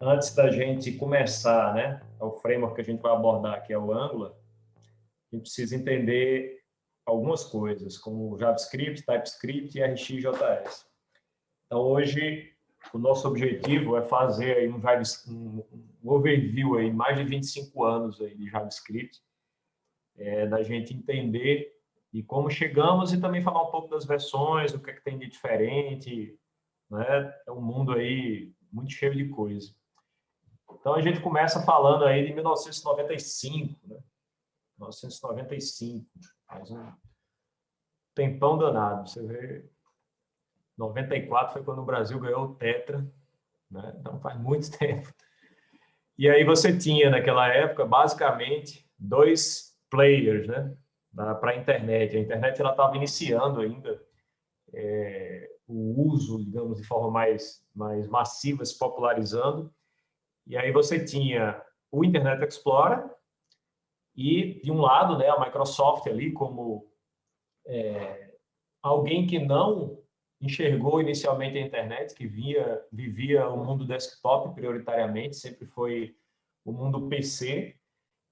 antes da gente começar, né, o framework que a gente vai abordar, que é o Angular, a gente precisa entender algumas coisas, como JavaScript, TypeScript e RxJS. Então, hoje, o nosso objetivo é fazer aí um overview aí, mais de 25 anos aí de JavaScript, da gente entender e como chegamos e também falar um pouco das versões, o que é que tem de diferente, né? É um mundo aí muito cheio de coisa. Então, a gente começa falando aí de 1995, né? 1995, faz um tempão danado. Você vê, 94 foi quando o Brasil ganhou o Tetra, né? Então faz muito tempo. E aí você tinha, naquela época, basicamente, dois players, né? Para a internet. A internet ela estava iniciando ainda o uso, digamos, de forma mais massiva, se popularizando. E aí você tinha o Internet Explorer e, de um lado, né, a Microsoft ali como alguém que não enxergou inicialmente a internet, que vivia o mundo desktop prioritariamente, sempre foi o mundo PC,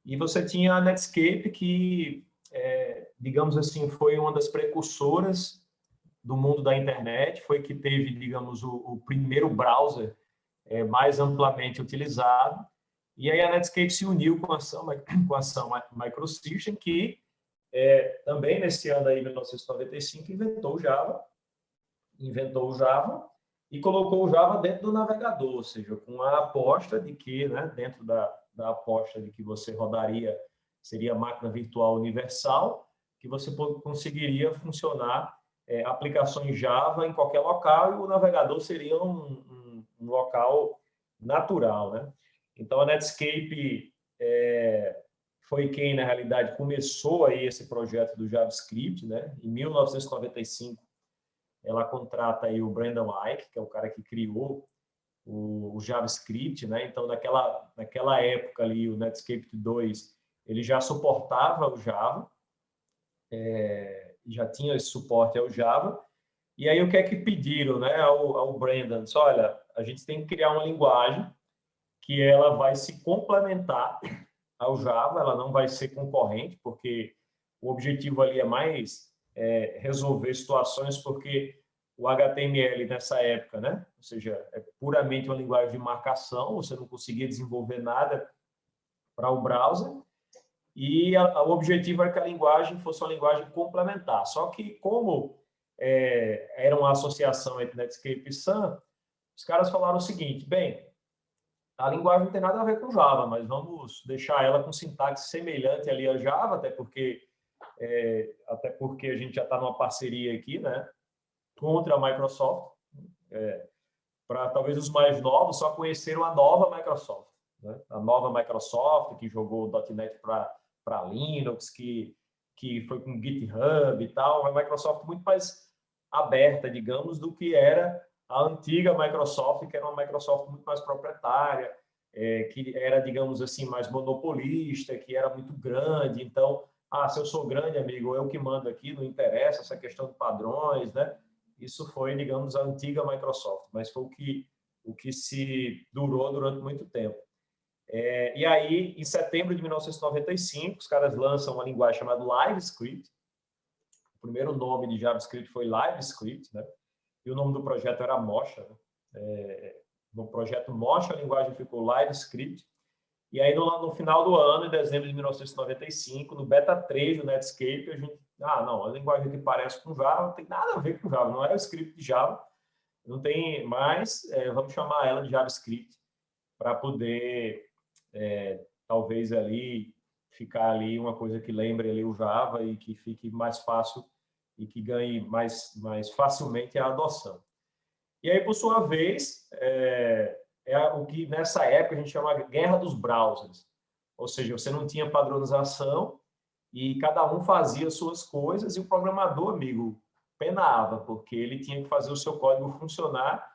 e você tinha a Netscape, que, digamos assim, foi uma das precursoras do mundo da internet, foi que teve, digamos, o primeiro browser mais amplamente utilizado, e aí a Netscape se uniu com a ação Microsystem, que também nesse ano aí, 1995, inventou o Java e colocou o Java dentro do navegador, ou seja, com a aposta de que, né, dentro da aposta de que você rodaria, seria máquina virtual universal, que você conseguiria funcionar aplicações Java em qualquer local e o navegador seria um local natural, né? Então, a Netscape foi quem, na realidade, começou aí esse projeto do JavaScript, né? Em 1995, ela contrata aí o Brendan Eich, que é o cara que criou o JavaScript, né? Então, naquela época ali, o Netscape 2, ele já suportava o Java, já tinha esse suporte ao Java. E aí, o que é que pediram, né, ao Brendan? Disse, olha, a gente tem que criar uma linguagem que ela vai se complementar ao Java, ela não vai ser concorrente, porque o objetivo ali é mais resolver situações, porque o HTML nessa época, né? Ou seja, é puramente uma linguagem de marcação, você não conseguia desenvolver nada para o browser, e o objetivo era que a linguagem fosse uma linguagem complementar. Só que, como era uma associação entre Netscape e Sun, os caras falaram o seguinte, bem, a linguagem não tem nada a ver com Java, mas vamos deixar ela com sintaxe semelhante ali a Java, até porque a gente já está numa parceria aqui, né, contra a Microsoft. Para talvez os mais novos só conheceram a nova Microsoft, né? A nova Microsoft que jogou o .NET para Linux, que foi com GitHub e tal, uma Microsoft muito mais aberta, digamos, do que era a antiga Microsoft, que era uma Microsoft muito mais proprietária, que era, digamos assim, mais monopolista, que era muito grande. Então, se eu sou grande, amigo, eu que mando aqui, não interessa essa questão de padrões, né? Isso foi, digamos, a antiga Microsoft, mas foi o que se durou durante muito tempo. E aí, em setembro de 1995, os caras lançam uma linguagem chamada LiveScript. O primeiro nome de JavaScript foi LiveScript, né? E o nome do projeto era Mocha. Né? No projeto Mocha, a linguagem ficou LiveScript. E aí, no final do ano, em dezembro de 1995, no beta 3 do Netscape, a gente... não, a linguagem que parece com Java não tem nada a ver com Java, não é o script de Java, não tem mais, vamos chamar ela de JavaScript, para poder, talvez, ali, ficar ali uma coisa que lembre ali o Java e que fique mais fácil e que ganhe mais facilmente a adoção. E aí, por sua vez, o que nessa época a gente chama de guerra dos browsers. Ou seja, você não tinha padronização e cada um fazia suas coisas e o programador, amigo, penava, porque ele tinha que fazer o seu código funcionar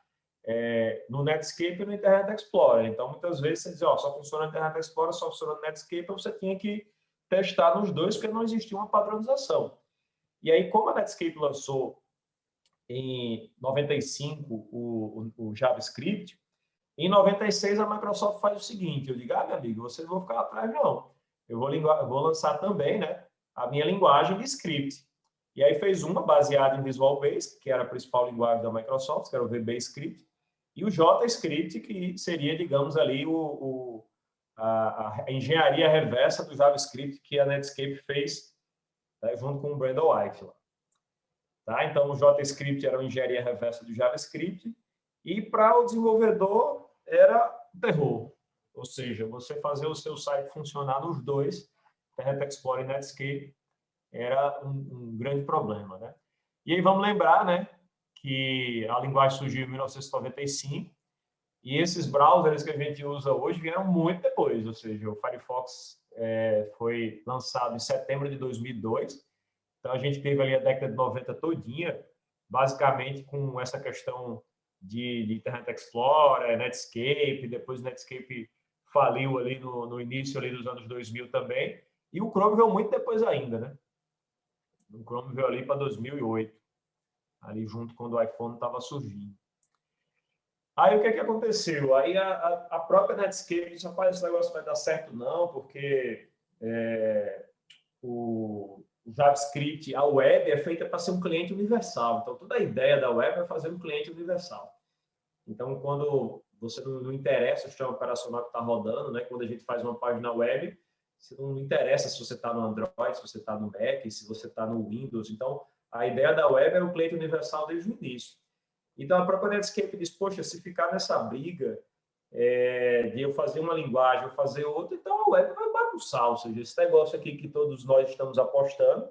no Netscape e no Internet Explorer. Então, muitas vezes você dizia, só funciona no Internet Explorer, só funciona no Netscape, você tinha que testar nos dois, porque não existia uma padronização. E aí, como a Netscape lançou em 95 o JavaScript, Em 96, a Microsoft faz o seguinte, eu digo, meu amigo, vocês vão ficar atrás, não. Eu vou lançar também, né, a minha linguagem de script. E aí fez uma baseada em Visual Basic, que era a principal linguagem da Microsoft, que era o VBScript, e o JScript, que seria, digamos, ali a engenharia reversa do JavaScript que a Netscape fez, tá, junto com o Brandon White. Lá. Tá? Então, o JScript era a engenharia reversa do JavaScript, e para o desenvolvedor era terror. Ou seja, você fazer o seu site funcionar nos dois, Internet Explorer e Netscape, era um grande problema. Né? E aí vamos lembrar, né, que a linguagem surgiu em 1995, e esses browsers que a gente usa hoje vieram muito depois, ou seja, o Firefox foi lançado em setembro de 2002, então a gente teve ali a década de 90 todinha, basicamente com essa questão de Internet Explorer, Netscape, depois o Netscape faliu ali no início ali dos anos 2000 também, e o Chrome veio muito depois ainda, né? O Chrome veio ali para 2008, ali junto quando o iPhone estava surgindo. Aí o que aconteceu? Aí a própria Netscape disse, rapaz, esse negócio vai dar certo não, porque o JavaScript, a web é feita para ser um cliente universal. Então, toda a ideia da web é fazer um cliente universal. Então, quando você não interessa o sistema operacional que está rodando, né? Quando a gente faz uma página web, você não interessa se você está no Android, se você está no Mac, se você está no Windows. Então, a ideia da web é o cliente universal desde o início. Então, a própria Netscape diz, poxa, se ficar nessa briga de eu fazer uma linguagem ou fazer outra, então a web vai bagunçar. Ou seja, esse negócio aqui que todos nós estamos apostando,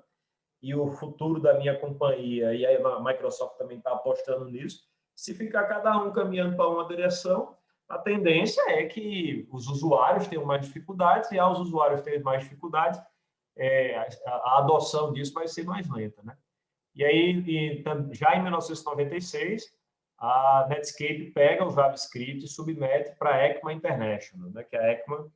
e o futuro da minha companhia, e a Microsoft também está apostando nisso, se ficar cada um caminhando para uma direção, a tendência é que os usuários tenham mais dificuldades, e aos usuários terem mais dificuldades, a adoção disso vai ser mais lenta, né? E aí, já em 1996, a Netscape pega o JavaScript e submete para a ECMA International, né? Que a ECMA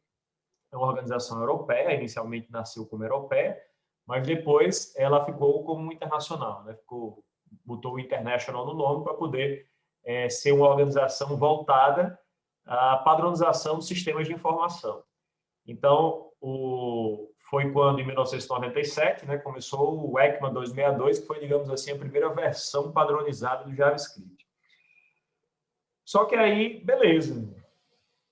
é uma organização europeia, inicialmente nasceu como europeia, mas depois ela ficou como internacional, né? Botou o International no nome para poder ser uma organização voltada à padronização dos sistemas de informação. Então, foi quando, em 1997, né, começou o ECMA 262, que foi, digamos assim, a primeira versão padronizada do JavaScript. Só que aí, beleza,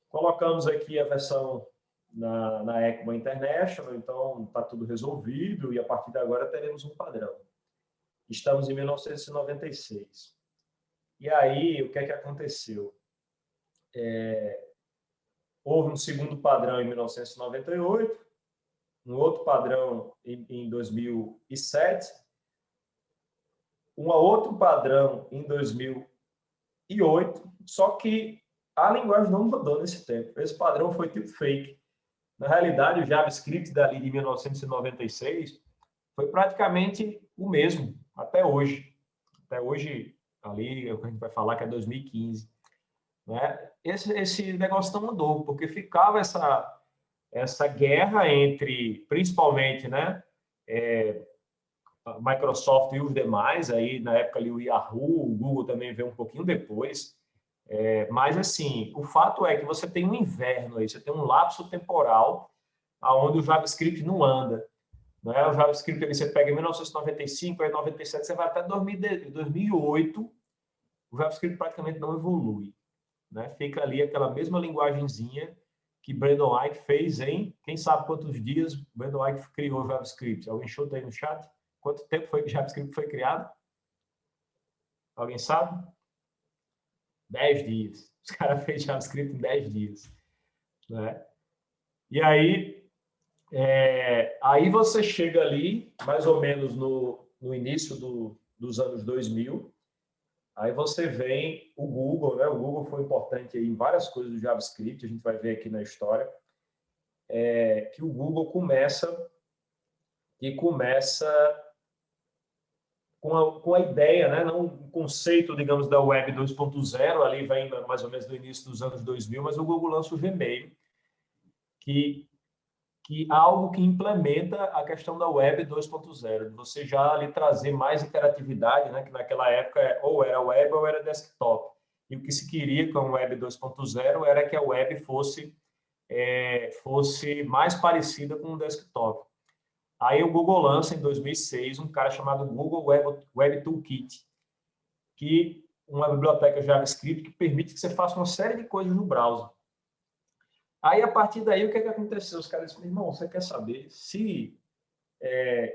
colocamos aqui a versão na ECMA International, então está tudo resolvido, e a partir de agora teremos um padrão. Estamos em 1996. E aí, o que aconteceu? Houve um segundo padrão em 1998, um outro padrão em 2007, um outro padrão em 2008, só que a linguagem não mudou nesse tempo. Esse padrão foi tipo fake. Na realidade, o JavaScript dali de 1996 foi praticamente o mesmo até hoje. Até hoje, ali, a gente vai falar que é 2015. Né? Esse negócio não mudou, porque ficava essa guerra entre, principalmente, né, a Microsoft e os demais, aí na época ali o Yahoo, o Google também veio um pouquinho depois, mas assim, o fato é que você tem um inverno aí, você tem um lapso temporal onde o JavaScript não anda. Né? O JavaScript ali, você pega em 1995, aí 97, você vai até 2008, o JavaScript praticamente não evolui. Né? Fica ali aquela mesma linguagenzinha que Brandon Eich fez em, quem sabe quantos dias Brandon Eich criou o JavaScript. Alguém chuta aí no chat? Quanto tempo foi que o JavaScript foi criado? Alguém sabe? 10 dias. Os caras fez JavaScript em 10 dias. Né? E aí, aí você chega ali, mais ou menos no início dos anos 2000, aí você vem o Google, né? O Google foi importante em várias coisas do JavaScript, a gente vai ver aqui na história, que o Google começa com a ideia, né? Não o conceito, digamos, da Web 2.0, ali vem mais ou menos no início dos anos 2000, mas o Google lança o Gmail, que algo que implementa a questão da Web 2.0, você já ali trazer mais interatividade, né? Que naquela época ou era web ou era desktop. e o que se queria com o Web 2.0 era que a web fosse mais parecida com o desktop. Aí o Google lança, em 2006, um cara chamado Google Web Toolkit, que uma biblioteca JavaScript que permite que você faça uma série de coisas no browser. Aí, a partir daí, o que aconteceu? Os caras disseram, irmão, você quer saber se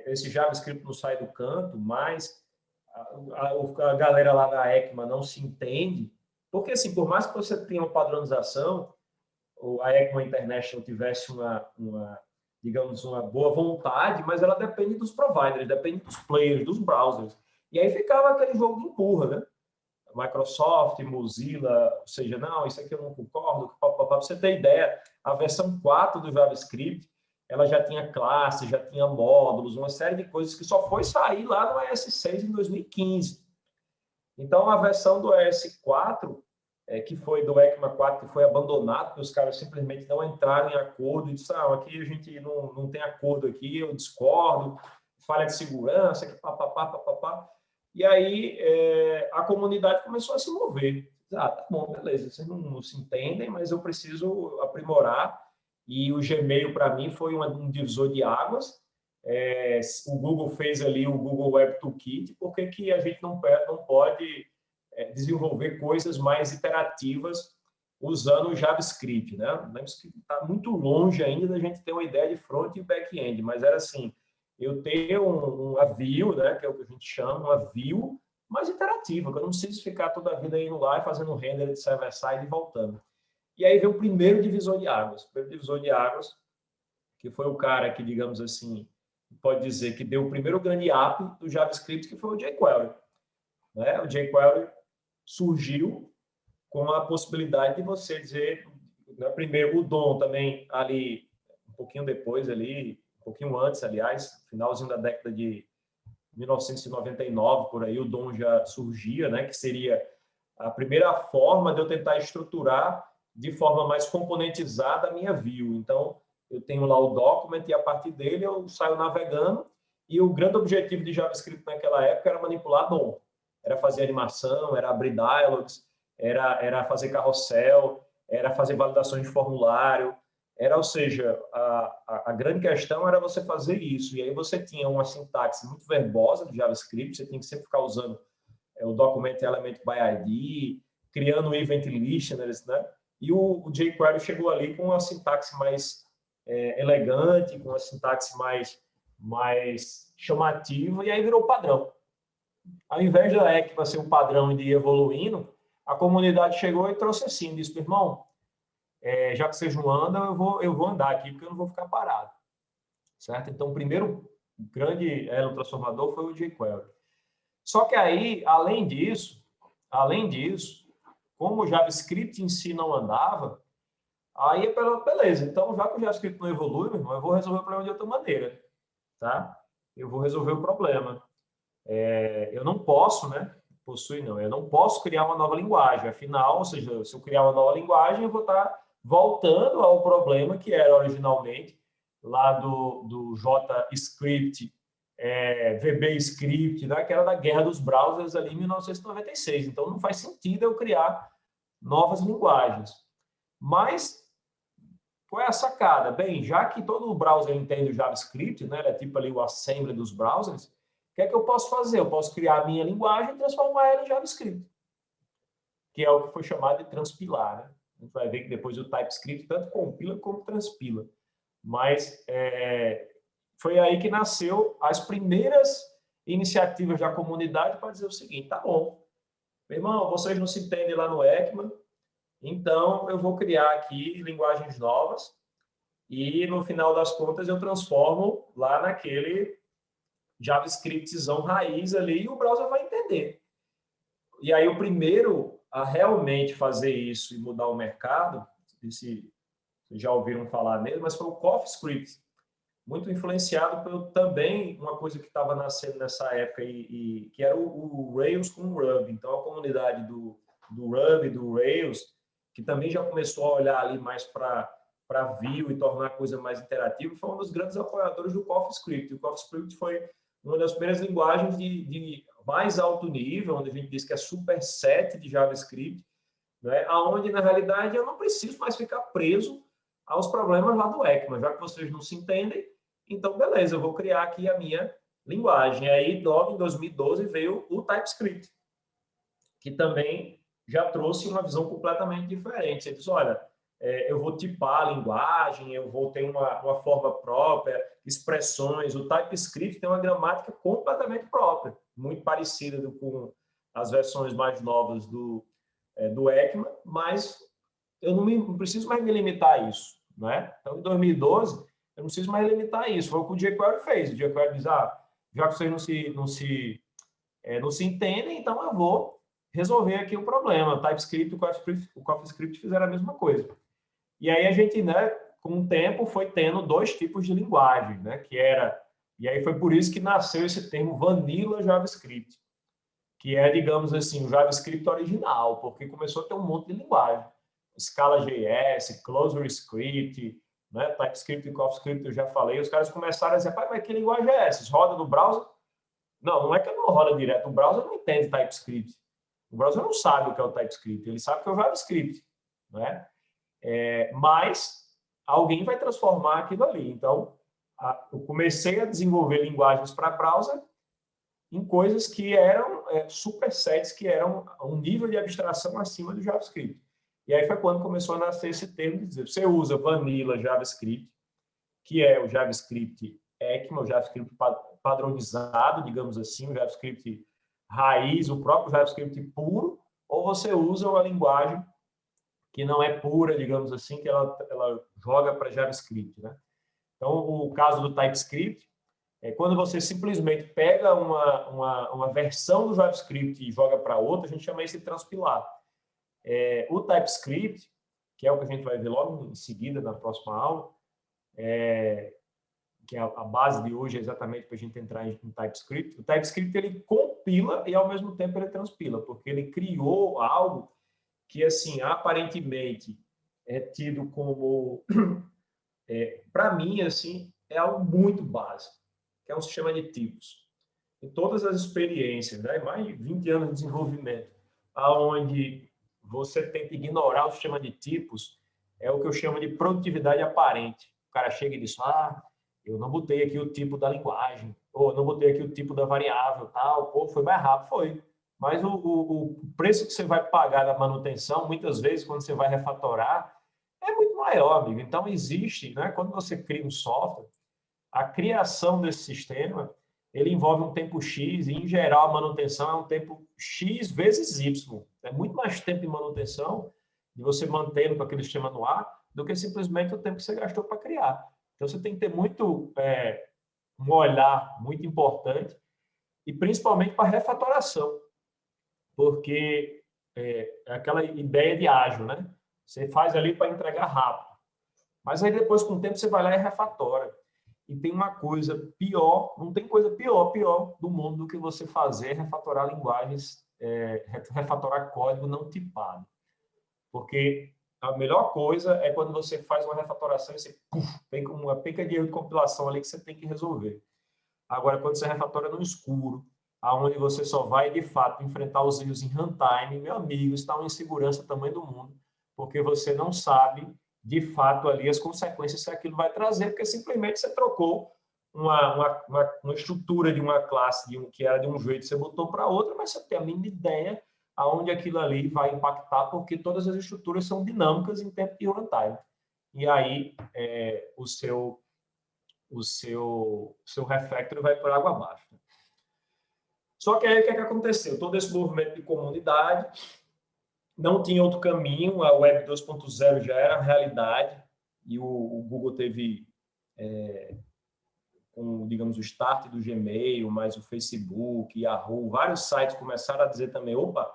esse JavaScript não sai do canto, mas a galera lá da ECMA não se entende, porque, assim, por mais que você tenha uma padronização, ou a ECMA International tivesse digamos, uma boa vontade, mas ela depende dos providers, depende dos players, dos browsers. E aí ficava aquele jogo de empurra, né? Microsoft, Mozilla, ou seja, não, isso aqui eu não concordo, para você ter ideia, a versão 4 do JavaScript, ela já tinha classe, já tinha módulos, uma série de coisas que só foi sair lá no ES6 em 2015. Então, a versão do ES4, que foi do ECMA 4, que foi abandonado, porque os caras simplesmente não entraram em acordo e disseram, aqui a gente não tem acordo aqui, eu discordo, falha de segurança, que papapá. E aí a comunidade começou a se mover. Ah, tá bom, beleza, vocês não se entendem, mas eu preciso aprimorar. E o Gmail, para mim, foi um divisor de águas. O Google fez ali o Google Web Toolkit, por que a gente não pode desenvolver coisas mais iterativas usando o JavaScript, né? Lembre-se que está muito longe ainda da gente ter uma ideia de front e back-end, mas era assim, eu tenho uma view, né, que é o que a gente chama, uma view mais interativa, que eu não preciso ficar toda a vida indo lá e fazendo render de server-side e voltando. E aí veio o primeiro divisor de águas. O primeiro divisor de águas, que foi o cara que, digamos assim, pode dizer que deu o primeiro grande app do JavaScript, que foi o jQuery. Né? O jQuery surgiu com a possibilidade de você dizer, né, primeiro o DOM também ali, um pouquinho depois ali, um pouquinho antes, aliás, finalzinho da década de 1999, por aí, o DOM já surgia, né, que seria a primeira forma de eu tentar estruturar de forma mais componentizada a minha view. Então, eu tenho lá o document e a partir dele eu saio navegando e o grande objetivo de JavaScript naquela época era manipular DOM. Era fazer animação, era abrir dialogs, era fazer carrossel, era fazer validações de formulário, ou seja, a grande questão era você fazer isso. E aí você tinha uma sintaxe muito verbosa do JavaScript, você tinha que sempre ficar usando o document element by ID, criando event listeners, né? E o jQuery chegou ali com uma sintaxe mais elegante, com uma sintaxe mais chamativa, e aí virou padrão. Ao invés da ECMA ser um padrão e de ir evoluindo, a comunidade chegou e trouxe assim, disse, irmão, já que vocês não andam, eu vou andar aqui, porque eu não vou ficar parado. Certo? Então, o primeiro grande elo transformador foi o jQuery. Só que aí, além disso, como o JavaScript em si não andava, aí beleza, então já que o JavaScript não evolui, meu irmão, eu vou resolver o problema de outra maneira. Tá? Eu vou resolver o problema. Eu não posso, né? Eu não posso criar uma nova linguagem. Afinal, ou seja, se eu criar uma nova linguagem, eu vou estar voltando ao problema que era originalmente lá do JScript, VBScript, né? Que era da guerra dos browsers ali em 1996. Então, não faz sentido eu criar novas linguagens. Mas, qual é a sacada? Bem, já que todo browser entende o JavaScript, né? Ele é tipo ali o assembly dos browsers, o que é que eu posso fazer? Eu posso criar a minha linguagem e transformar ela em JavaScript, que é o que foi chamado de transpilar. Né? A gente vai ver que depois o TypeScript tanto compila como transpila. Mas foi aí que nasceu as primeiras iniciativas da comunidade para dizer o seguinte, tá bom, meu irmão, vocês não se entendem lá no ECMA, então eu vou criar aqui linguagens novas e, no final das contas, eu transformo lá naquele JavaScriptzão raiz ali e o browser vai entender. E aí o primeiro a realmente fazer isso e mudar o mercado, se vocês já ouviram falar nele, mas foi o CoffeeScript, muito influenciado por também uma coisa que estava nascendo nessa época que era o Rails com o Ruby. Então a comunidade do Ruby, do Rails, que também já começou a olhar ali mais para Vue e tornar a coisa mais interativa, foi um dos grandes apoiadores do CoffeeScript. O CoffeeScript foi uma das primeiras linguagens de mais alto nível, onde a gente diz que é superset de JavaScript, né? Aonde, na realidade, eu não preciso mais ficar preso aos problemas lá do ECMA, já que vocês não se entendem, então, beleza, eu vou criar aqui a minha linguagem. E aí, logo em 2012, veio o TypeScript, que também já trouxe uma visão completamente diferente. Você diz, olha, eu vou tipar a linguagem, eu vou ter uma forma própria, expressões. O TypeScript tem uma gramática completamente própria, muito parecida com as versões mais novas do ECMA, mas eu não preciso mais me limitar a isso, né? Então, em 2012, eu não preciso mais limitar a isso. Foi o que o jQuery fez. O jQuery diz, já que vocês não se entendem, então eu vou resolver aqui o problema. O TypeScript e o CoffeeScript fizeram a mesma coisa. E aí a gente, né, com o tempo, foi tendo dois tipos de linguagem, né, e aí foi por isso que nasceu esse termo Vanilla JavaScript, que é, digamos assim, o JavaScript original, porque começou a ter um monte de linguagem. Scala.js, ClojureScript, né, TypeScript e CoffeeScript, eu já falei, os caras começaram a dizer, pai, mas que linguagem é essa? Roda no browser? Não é que não roda direto, o browser não entende TypeScript. O browser não sabe o que é o TypeScript, ele sabe que é o JavaScript, né? Mas alguém vai transformar aquilo ali. Então, eu comecei a desenvolver linguagens para browser em coisas que eram supersets, que eram um nível de abstração acima do JavaScript. E aí foi quando começou a nascer esse termo de dizer, você usa Vanilla JavaScript, que é o JavaScript ECMA, o JavaScript padronizado, digamos assim, o JavaScript raiz, o próprio JavaScript puro, ou você usa uma linguagem que não é pura, digamos assim, que ela joga para JavaScript, né? Então, o caso do TypeScript é quando você simplesmente pega uma versão do JavaScript e joga para outra, a gente chama isso de transpilar. O TypeScript, que é o que a gente vai ver logo em seguida, na próxima aula, que é a base de hoje é exatamente para a gente entrar em TypeScript. O TypeScript, ele compila e, ao mesmo tempo, ele transpila, porque ele criou algo que, assim, aparentemente é tido como, para mim, assim, é algo muito básico, que é um sistema de tipos. Em todas as experiências, né, mais de 20 anos de desenvolvimento, aonde você tenta ignorar o sistema de tipos, é o que eu chamo de produtividade aparente. O cara chega e diz, eu não botei aqui o tipo da linguagem, ou não botei aqui o tipo da variável, tal, pô, foi mais rápido, foi. Mas o preço que você vai pagar da manutenção, muitas vezes, quando você vai refatorar, é muito maior, amigo. Então, existe, né, quando você cria um software, a criação desse sistema, ele envolve um tempo X, e, em geral, a manutenção é um tempo X vezes Y. É muito mais tempo de manutenção, de você mantendo com aquele sistema no ar, do que simplesmente o tempo que você gastou para criar. Então, você tem que ter um olhar muito importante, e principalmente para refatoração, porque é aquela ideia de ágil, né? Você faz ali para entregar rápido. Mas aí depois, com o tempo, você vai lá e refatora. E tem uma coisa pior, não tem coisa pior do mundo do que você fazer refatorar linguagens, refatorar código não tipado. Porque a melhor coisa é quando você faz uma refatoração e você tem uma penca de erro de compilação ali que você tem que resolver. Agora, quando você refatora no escuro, aonde você só vai, de fato, enfrentar os erros em runtime, meu amigo, está uma insegurança tamanho do mundo, porque você não sabe, de fato, ali as consequências que aquilo vai trazer, porque simplesmente você trocou uma estrutura de uma classe que era de um jeito, você botou para outra, mas você tem a mínima ideia aonde aquilo ali vai impactar, porque todas as estruturas são dinâmicas em tempo de runtime. E aí, o seu refactor vai por água abaixo. Só que aí o que aconteceu? Todo esse movimento de comunidade não tinha outro caminho, a Web 2.0 já era a realidade, e o Google teve, digamos, o start do Gmail, mais o Facebook, Yahoo, vários sites começaram a dizer também, opa,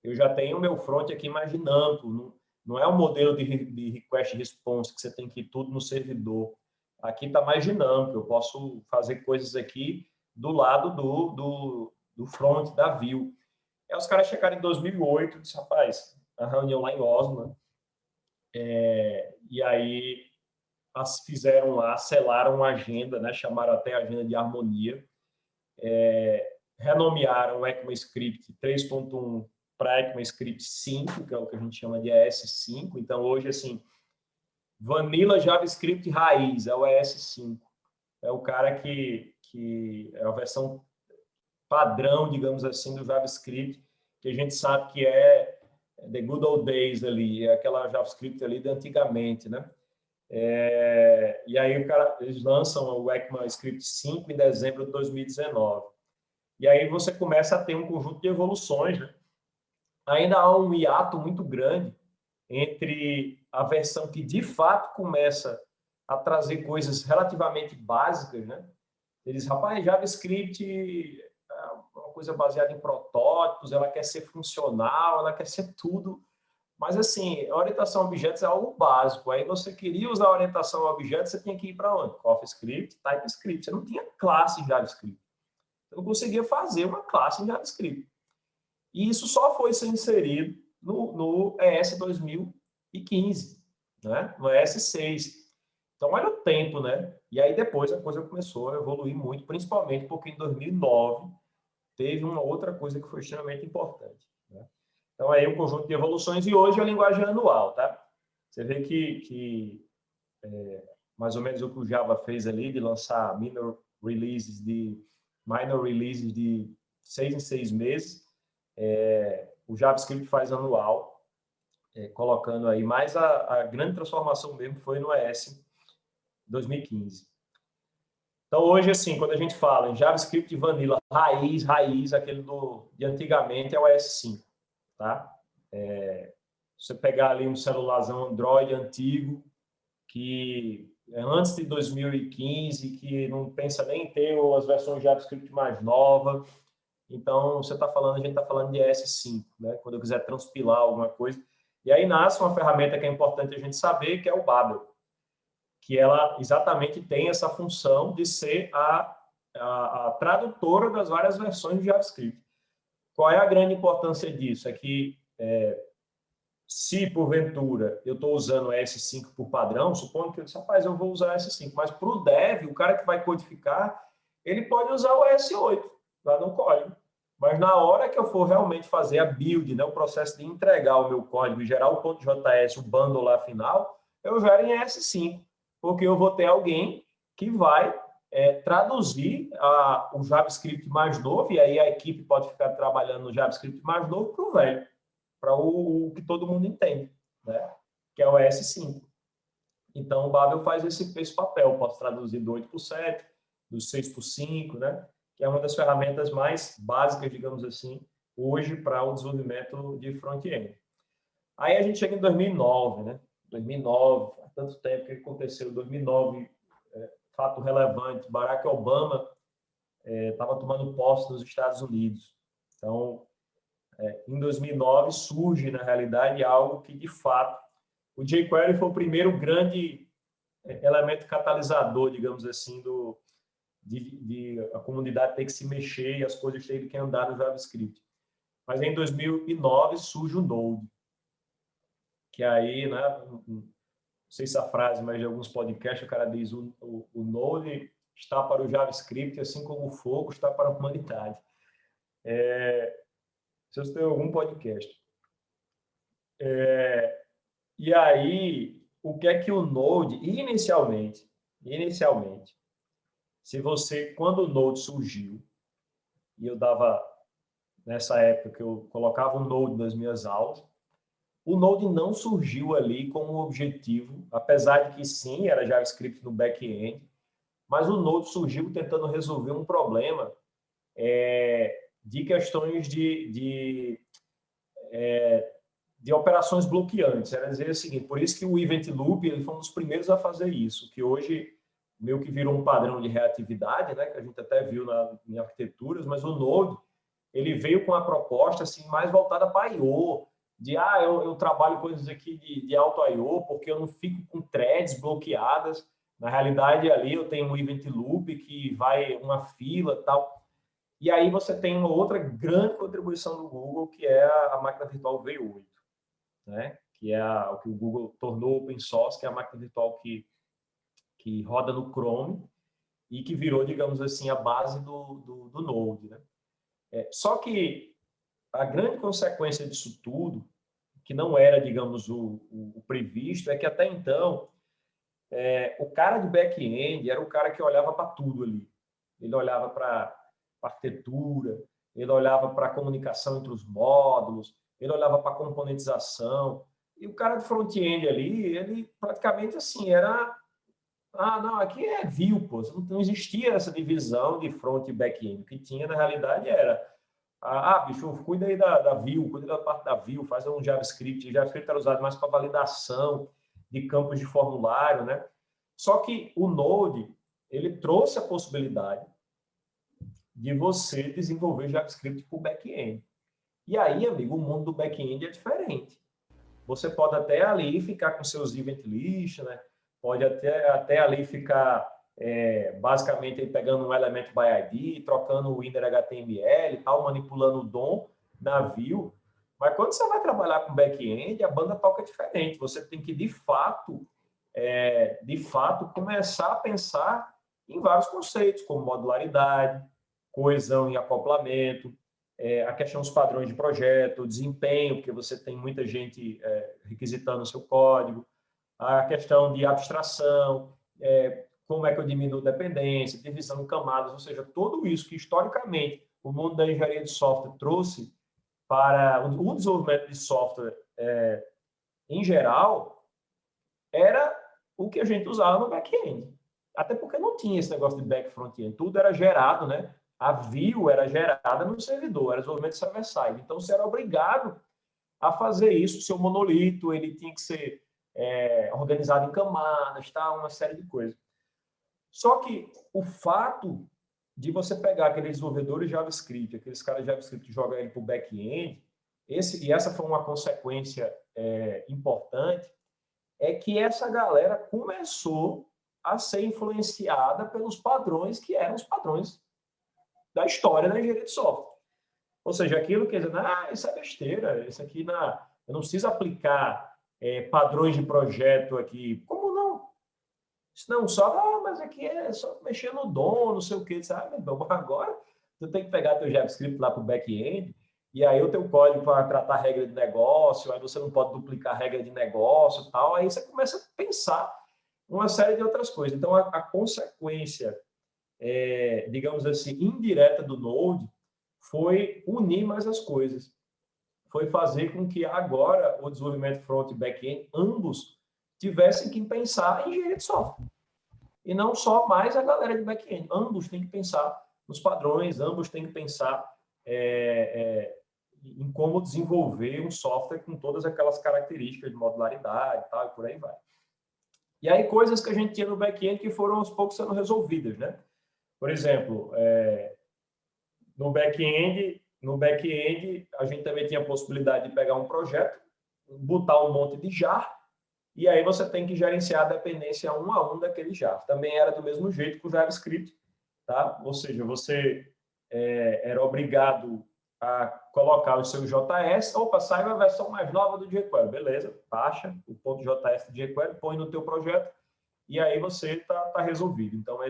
eu já tenho o meu front aqui mais dinâmico, não é um modelo de request response que você tem que ir tudo no servidor. Aqui está mais dinâmico, eu posso fazer coisas aqui do lado do front, da view. Aí os caras chegaram em 2008 e disseram, rapaz, a reunião lá em Oslo, né? E aí fizeram lá, selaram uma agenda, né? Chamaram até a agenda de harmonia, renomearam o ECMAScript 3.1 para ECMAScript 5, que é o que a gente chama de ES5. Então, hoje, assim, Vanilla JavaScript raiz é o ES5. É o cara que é a versão padrão, digamos assim, do JavaScript, que a gente sabe que é the good old days ali, é aquela JavaScript ali de antigamente, né? E aí eles lançam o ECMAScript 5 em dezembro de 2019. E aí você começa a ter um conjunto de evoluções, né? Ainda há um hiato muito grande entre a versão que de fato começa a trazer coisas relativamente básicas, né? Eles, rapaz, JavaScript é uma coisa baseada em protótipos, ela quer ser funcional, ela quer ser tudo. Mas, assim, a orientação a objetos é algo básico. Aí você queria usar a orientação a objetos, você tinha que ir para onde? CoffeeScript, TypeScript. Você não tinha classe em JavaScript. Você não conseguia fazer uma classe em JavaScript. E isso só foi ser inserido no ES 2015, né? No ES 6. Então, olha o tempo, né? E aí depois a coisa começou a evoluir muito, principalmente porque em 2009 teve uma outra coisa que foi extremamente importante, né? Então, aí um conjunto de evoluções, e hoje a linguagem anual, tá? Você vê que mais ou menos o que o Java fez ali, de lançar minor releases de 6 em 6 meses, o JavaScript faz anual, colocando aí, mas a grande transformação mesmo foi no ES 2015. Então, hoje, assim, quando a gente fala em JavaScript Vanilla raiz, aquele de antigamente é o ES5, tá? Você pegar ali um celularzão Android antigo, que é antes de 2015, que não pensa nem em ter as versões JavaScript mais novas. Então, a gente está falando de ES5, né? Quando eu quiser transpilar alguma coisa. E aí nasce uma ferramenta que é importante a gente saber, que é o Babel, que ela exatamente tem essa função de ser a tradutora das várias versões de JavaScript. Qual é a grande importância disso? É que se, porventura, eu estou usando o ES5 por padrão, supondo que eu disse, rapaz, eu vou usar o ES5, mas para o dev, o cara que vai codificar, ele pode usar o ES8 lá no código. Mas na hora que eu for realmente fazer a build, né, o processo de entregar o meu código e gerar o .js, o bundle lá final, eu gero em ES5, porque eu vou ter alguém que vai traduzir o JavaScript mais novo, e aí a equipe pode ficar trabalhando no JavaScript mais novo para o velho, para o que todo mundo entende, né? Que é o ES5. Então, o Babel faz esse papel. Posso traduzir do 8 para o 7, do 6 para o 5, né? Que é uma das ferramentas mais básicas, digamos assim, hoje para o desenvolvimento de front-end. Aí a gente chega em 2009, né? 2009, há tanto tempo que aconteceu. 2009, fato relevante, Barack Obama estava tomando posse nos Estados Unidos. Então, em 2009 surge, na realidade, algo que, de fato, o jQuery foi o primeiro grande elemento catalisador, digamos assim, de a comunidade ter que se mexer e as coisas terem que andar no JavaScript. Mas em 2009 surge o Node, que aí, né, não sei se a frase, mas de alguns podcasts o cara diz o Node está para o JavaScript, assim como o fogo está para a humanidade. Se você tem algum podcast. E aí, o que é que o Node, inicialmente, quando o Node surgiu, e eu dava, nessa época, que eu colocava o Node nas minhas aulas, o Node não surgiu ali como objetivo, apesar de que sim, era JavaScript no back-end, mas o Node surgiu tentando resolver um problema de questões de operações bloqueantes. Era dizer o seguinte, por isso que o Event Loop ele foi um dos primeiros a fazer isso, que hoje meio que virou um padrão de reatividade, né, que a gente até viu em arquiteturas, mas o Node ele veio com a proposta assim, mais voltada para I/O, de eu trabalho coisas aqui de auto I/O, porque eu não fico com threads bloqueadas. Na realidade, ali eu tenho um Event Loop que vai uma fila tal. E aí você tem uma outra grande contribuição do Google, que é a máquina virtual V8, né? Que é o que o Google tornou open source, que é a máquina virtual que roda no Chrome e que virou, digamos assim, a base do Node, né? Só que a grande consequência disso tudo, que não era, digamos, o previsto, é que até então o cara de back-end era o cara que olhava para tudo ali. Ele olhava para arquitetura, ele olhava para a comunicação entre os módulos, ele olhava para a componentização. E o cara de front-end ali, ele praticamente assim, era... Ah, não, aqui é view, pô. Não existia essa divisão de front e back-end. O que tinha, na realidade, era... bicho, cuida aí da view, cuida da parte da view, faz um JavaScript. O JavaScript era usado mais para validação de campos de formulário, né? Só que o Node, ele trouxe a possibilidade de você desenvolver JavaScript para o back-end. E aí, amigo, o mundo do back-end é diferente. Você pode até ali ficar com seus event list, né? Pode até ali ficar basicamente aí pegando um elemento by ID, trocando o inner HTML e tal, manipulando o DOM na view. Mas quando você vai trabalhar com back-end, a banda toca diferente. Você tem que, de fato, começar a pensar em vários conceitos, como modularidade, coesão e acoplamento, a questão dos padrões de projeto, desempenho, porque você tem muita gente requisitando o seu código, a questão de abstração, como é que eu diminuo dependência, divisão de camadas, ou seja, tudo isso que historicamente o mundo da engenharia de software trouxe para o desenvolvimento de software em geral, era o que a gente usava no back-end. Até porque não tinha esse negócio de back front-end, tudo era gerado, né? A view era gerada no servidor, era desenvolvimento server-side. Então, você era obrigado a fazer isso. O seu monolito ele tinha que ser organizado em camadas, tá? Uma série de coisas. Só que o fato de você pegar aqueles desenvolvedores de JavaScript, aqueles caras de JavaScript e jogar ele para o back-end, e essa foi uma consequência importante, é que essa galera começou a ser influenciada pelos padrões que eram os padrões da história da engenharia de software. Ou seja, aquilo que dizem, isso é besteira, isso aqui eu não preciso aplicar padrões de projeto aqui. Como não? Isso não, só, mas aqui é só mexer no DOM, não sei o quê. Sabe? Agora tu tem que pegar teu JavaScript lá para o back-end, e aí o teu código para tratar regra de negócio, aí você não pode duplicar regra de negócio e tal, aí você começa a pensar uma série de outras coisas. Então, a consequência, digamos assim, indireta do Node foi unir mais as coisas. Foi fazer com que agora o desenvolvimento front e back-end, ambos, tivessem que pensar em engenharia de software. E não só mais a galera de back-end. Ambos têm que pensar nos padrões, ambos têm que pensar em como desenvolver um software com todas aquelas características de modularidade e tal, e por aí vai. E aí, coisas que a gente tinha no back-end que foram aos poucos sendo resolvidas, né? Por exemplo, no back-end, a gente também tinha a possibilidade de pegar um projeto, botar um monte de jar, e aí você tem que gerenciar a dependência um a um daquele jar. Também era do mesmo jeito com o JavaScript, tá? Ou seja, você era obrigado a colocar o seu JS, opa, saiu a versão mais nova do jQuery, beleza, baixa o ponto .js do jQuery, põe no teu projeto, e aí você tá resolvido. Então,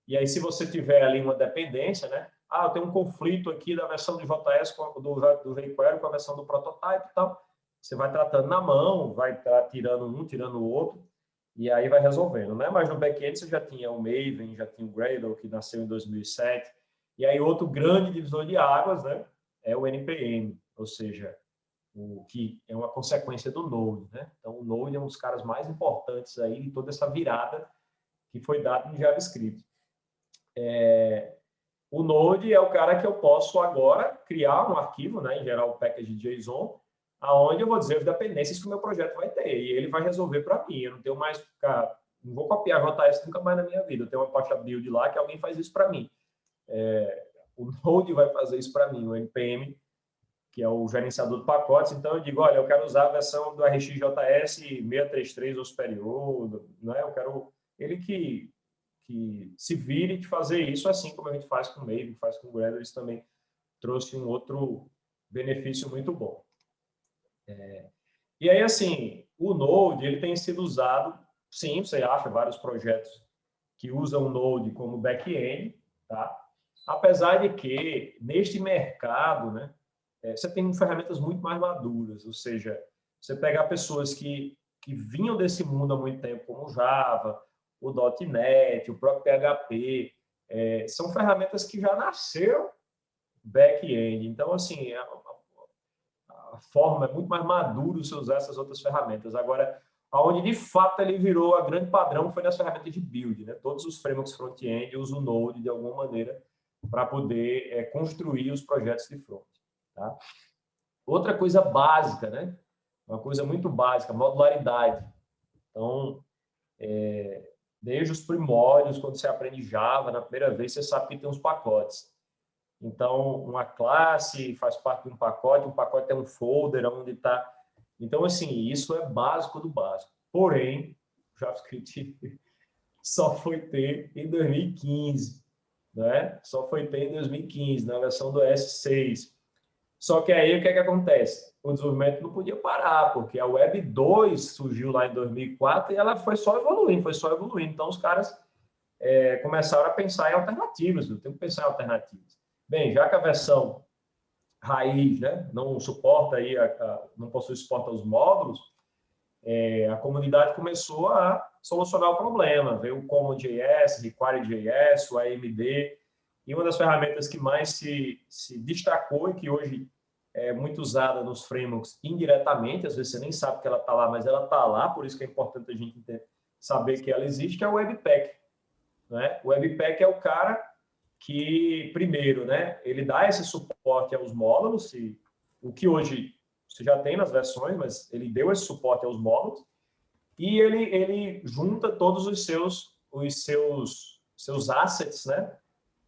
e aí, se você tiver ali uma dependência, né? Eu tenho um conflito aqui da versão do JS do jQuery com a versão do prototype e tal. Você vai tratando na mão, vai tirando um, tirando o outro, e aí vai resolvendo, né? Mas no back-end você já tinha o Maven, já tinha o Gradle, que nasceu em 2007. E aí outro grande divisor de águas, né? É o NPM, ou seja, o que é uma consequência do Node, né? Então, o Node é um dos caras mais importantes aí de toda essa virada que foi dada no JavaScript. O Node é o cara que eu posso agora criar um arquivo, né, em geral o package JSON, aonde eu vou dizer as dependências que o meu projeto vai ter, e ele vai resolver para mim. Eu não tenho mais, não vou copiar JS nunca mais na minha vida. Eu tenho uma pasta build lá que alguém faz isso para mim. O Node vai fazer isso para mim, o NPM, que é o gerenciador de pacotes. Então eu digo, olha, eu quero usar a versão do RxJS 633 ou superior, né? Eu quero ele que se vire de fazer isso, assim como a gente faz com o Maven, faz com o Gradle. Isso também trouxe um outro benefício muito bom. E aí, assim, o Node ele tem sido usado, sim, você acha vários projetos que usam o Node como back-end, tá? Apesar de que, neste mercado, né, você tem ferramentas muito mais maduras, ou seja, você pegar pessoas que vinham desse mundo há muito tempo, como o Java, o .NET, o próprio PHP, são ferramentas que já nasceram back-end. Então, assim, a forma é muito mais madura você usar essas outras ferramentas. Agora, aonde de fato ele virou a grande padrão foi nas ferramentas de build, né? Todos os frameworks front-end usam o Node de alguma maneira para poder construir os projetos de front. Tá? Outra coisa básica, né? Uma coisa muito básica, modularidade. Então, desde os primórdios, quando você aprende Java, na primeira vez você sabe que tem uns pacotes. Então, uma classe faz parte de um pacote tem um folder onde está. Então, assim, isso é básico do básico. Porém, o JavaScript só foi ter em 2015, né? Só foi ter em 2015, na versão do S6. Só que aí o que é que acontece? O desenvolvimento não podia parar, porque a Web 2 surgiu lá em 2004 e ela foi só evoluindo, foi só evoluindo. Então, os caras começaram a pensar em alternativas, eu tenho que pensar em alternativas. Bem, já que a versão raiz, né, não suporta aí, não possui suporte aos módulos, a comunidade começou a solucionar o problema. Veio o Common.js, Require.js, o AMD, e uma das ferramentas que mais se destacou e que hoje é muito usada nos frameworks indiretamente, às vezes você nem sabe que ela está lá, mas ela está lá, por isso que é importante a gente saber que ela existe, que é o Webpack. Né? O Webpack é o cara que, primeiro, né, ele dá esse suporte aos módulos, o que hoje você já tem nas versões, mas ele deu esse suporte aos módulos, e ele junta todos os seus assets, né?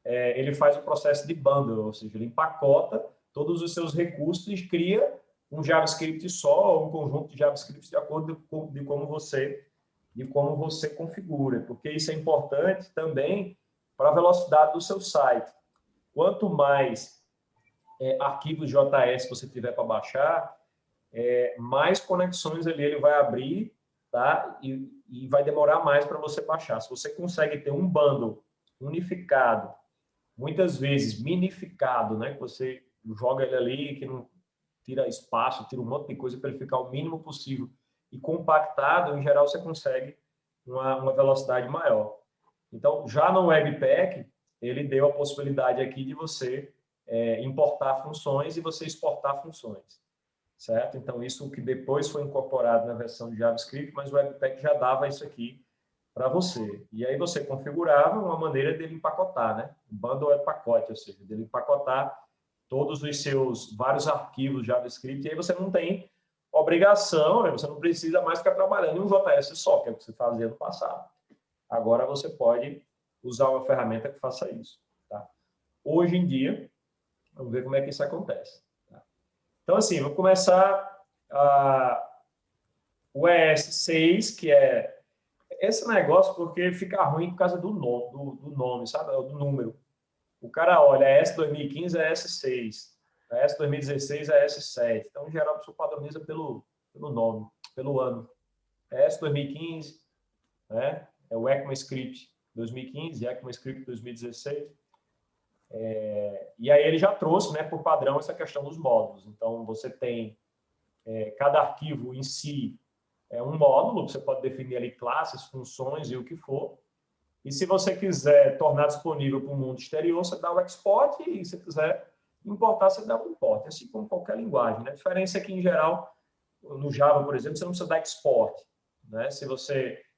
Ele faz o processo de bundle, ou seja, ele empacota todos os seus recursos e cria um JavaScript só, ou um conjunto de JavaScript de acordo com de como você configura, porque isso é importante também para a velocidade do seu site. Quanto mais arquivos JS você tiver para baixar, mais conexões ali ele vai abrir, tá? E vai demorar mais para você baixar. Se você consegue ter um bundle unificado, muitas vezes minificado, né? Que você joga ele ali, que não tira espaço, tira um monte de coisa para ele ficar o mínimo possível e compactado, em geral você consegue uma velocidade maior. Então, já no Webpack, ele deu a possibilidade aqui de você importar funções e você exportar funções, certo? Então, isso que depois foi incorporado na versão de JavaScript, mas o Webpack já dava isso aqui para você. E aí você configurava uma maneira dele empacotar, né? O bundle é pacote, ou seja, dele empacotar todos os seus vários arquivos JavaScript, e aí você não tem obrigação, né? Você não precisa mais ficar trabalhando em um JS só, que é o que você fazia no passado. Agora você pode usar uma ferramenta que faça isso. Tá? Hoje em dia, vamos ver como é que isso acontece. Tá? Então, assim, vou começar o ES6, que é esse negócio, porque fica ruim por causa do nome, sabe? Do número. O cara olha, a S2015 é S6, a S2016 é S7. Então, em geral, a pessoa padroniza pelo nome, pelo ano. É S2015, né? É o ECMAScript 2015, ECMAScript 2016. E aí ele já trouxe, né, por padrão, essa questão dos módulos. Então, você tem cada arquivo em si é um módulo, você pode definir ali classes, funções e o que for. E se você quiser tornar disponível para o mundo exterior, você dá o export, e se quiser importar, você dá o import, assim como qualquer linguagem. Né? A diferença é que, em geral, no Java, por exemplo, você não precisa dar export. Né? Se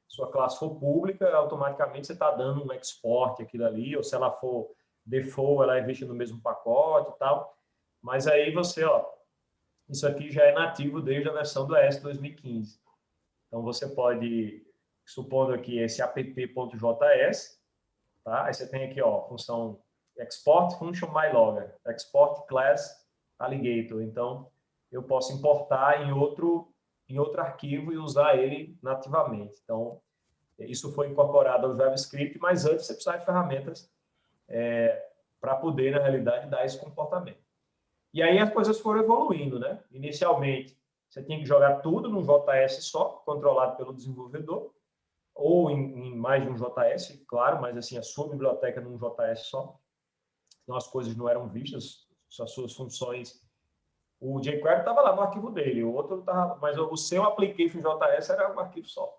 sua classe for pública, automaticamente você está dando um export aquilo ali, ou se ela for default, ela é vista no mesmo pacote e tal. Mas aí você, isso aqui já é nativo desde a versão do ES 2015. Então, você pode, supondo aqui esse app.js, tá? Aí você tem aqui, função export function mylogger, export class alligator. Então, eu posso importar em outro arquivo e usar ele nativamente. Então, isso foi incorporado ao JavaScript, mas antes você precisava de ferramentas para poder, na realidade, dar esse comportamento. E aí as coisas foram evoluindo, né? Inicialmente, você tinha que jogar tudo num JS só, controlado pelo desenvolvedor, ou em mais de um JS, claro, mas assim, a sua biblioteca num JS só. Então, as coisas não eram vistas, as suas funções O jQuery estava lá no arquivo dele, o outro estava, mas o seu application JS era um arquivo só.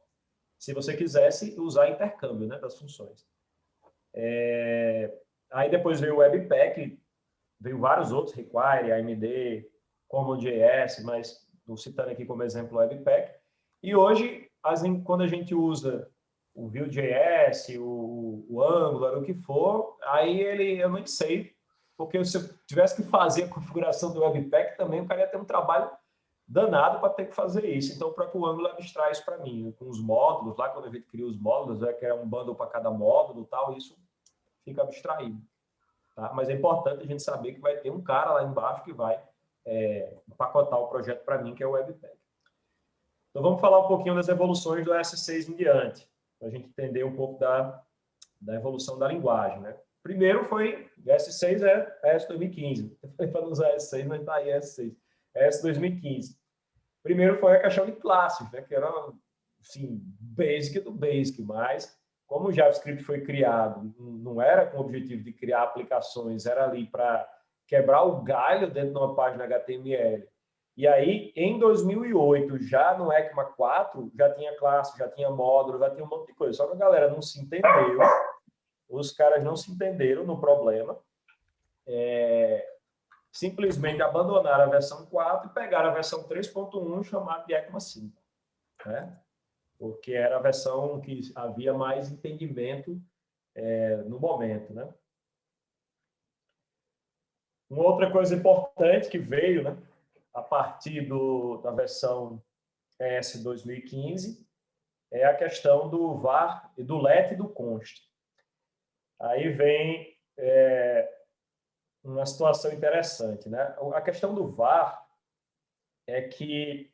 Se você quisesse usar intercâmbio, né, das funções. Aí depois veio o Webpack, veio vários outros, Require, AMD, CommonJS, mas estou citando aqui como exemplo o Webpack. E hoje, quando a gente usa o Vue.js, o Angular, o que for, aí eu não sei, porque se eu tivesse que fazer a configuração do Webpack também, o cara ia ter um trabalho danado para ter que fazer isso. Então, o próprio Angular abstrai isso para mim, com os módulos, lá quando a gente cria os módulos, que é um bundle para cada módulo e tal, isso fica abstraído. Tá? Mas é importante a gente saber que vai ter um cara lá embaixo que vai empacotar o projeto para mim, que é o Webpack. Então, vamos falar um pouquinho das evoluções do ES6 em diante, para a gente entender um pouco da evolução da linguagem. Né? Primeiro foi, o ES6 é ES 2015. Eu falei para não usar ES6, mas está aí ES6. ES 2015. Primeiro foi a questão de classes, né? Que era, assim, basic do basic, mas como o JavaScript foi criado, não era com o objetivo de criar aplicações, era ali para quebrar o galho dentro de uma página HTML. E aí, em 2008, já no ECMA 4, já tinha classe, já tinha módulo, já tinha um monte de coisa. Só que a galera não se entendeu, os caras não se entenderam no problema, simplesmente abandonaram a versão 4 e pegaram a versão 3.1 chamada de ECMA 5. Né? Porque era a versão que havia mais entendimento no momento. Né? Uma outra coisa importante que veio, né, a partir da versão ES 2015 é a questão do var, do let e do const. Aí vem uma situação interessante. Né? A questão do var é que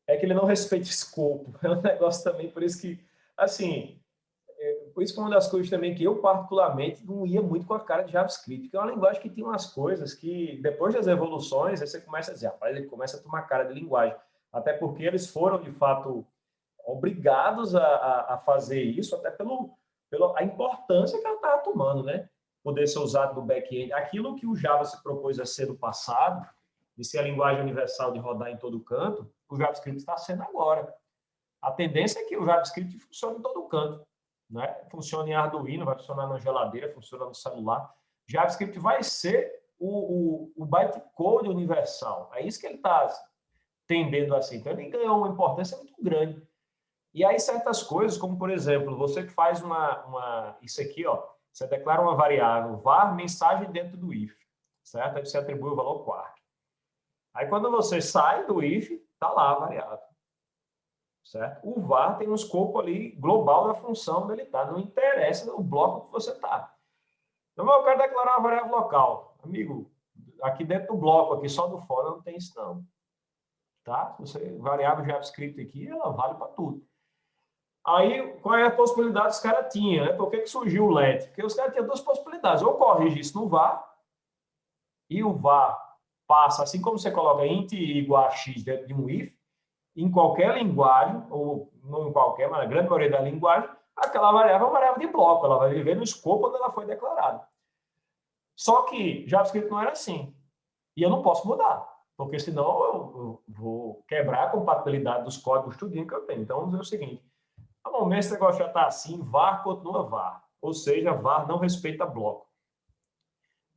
ele não respeita escopo. É um negócio também, por isso que, assim, por isso foi uma das coisas também que eu, particularmente, não ia muito com a cara de JavaScript, que é uma linguagem que tem umas coisas que, depois das evoluções, aí você começa a dizer, rapaz, ele começa a tomar cara de linguagem. Até porque eles foram, de fato, obrigados a fazer isso, até pela importância que ela estava tomando, né? Poder ser usado no back-end. Aquilo que o Java se propôs a ser no passado, de ser a linguagem universal de rodar em todo canto, o JavaScript está sendo agora. A tendência é que o JavaScript funcione em todo canto. Né? Funciona em Arduino, vai funcionar na geladeira, funciona no celular. JavaScript vai ser o bytecode universal. É isso que ele está tendendo assim. Então, ele ganhou uma importância muito grande. E aí, certas coisas, como, por exemplo, você que faz isso aqui, ó, você declara uma variável var mensagem dentro do if, certo? Aí você atribui o valor quark. Aí, quando você sai do if, está lá a variável. Certo? O var tem um escopo ali global da função onde ele está. Não interessa o bloco que você está. Então, eu quero declarar uma variável local. Amigo, aqui dentro do bloco, aqui só do fora, não tem isso não. Tá? Variável JavaScript aqui, ela vale para tudo. Aí, qual é a possibilidade que os caras tinham? Né? Por que surgiu o let? Porque os caras tinham duas possibilidades. Ou corrige isso no var, e o var passa, assim como você coloca int igual a x dentro de um if, em qualquer linguagem, ou não em qualquer, mas na grande maioria da linguagem, aquela variável é uma variável de bloco, ela vai viver no escopo onde ela foi declarada. Só que JavaScript não era assim. E eu não posso mudar, porque senão eu vou quebrar a compatibilidade dos códigos tudinho que eu tenho. Então, vamos dizer o seguinte, no momento esse negócio já está assim, var continua var. Ou seja, var não respeita bloco.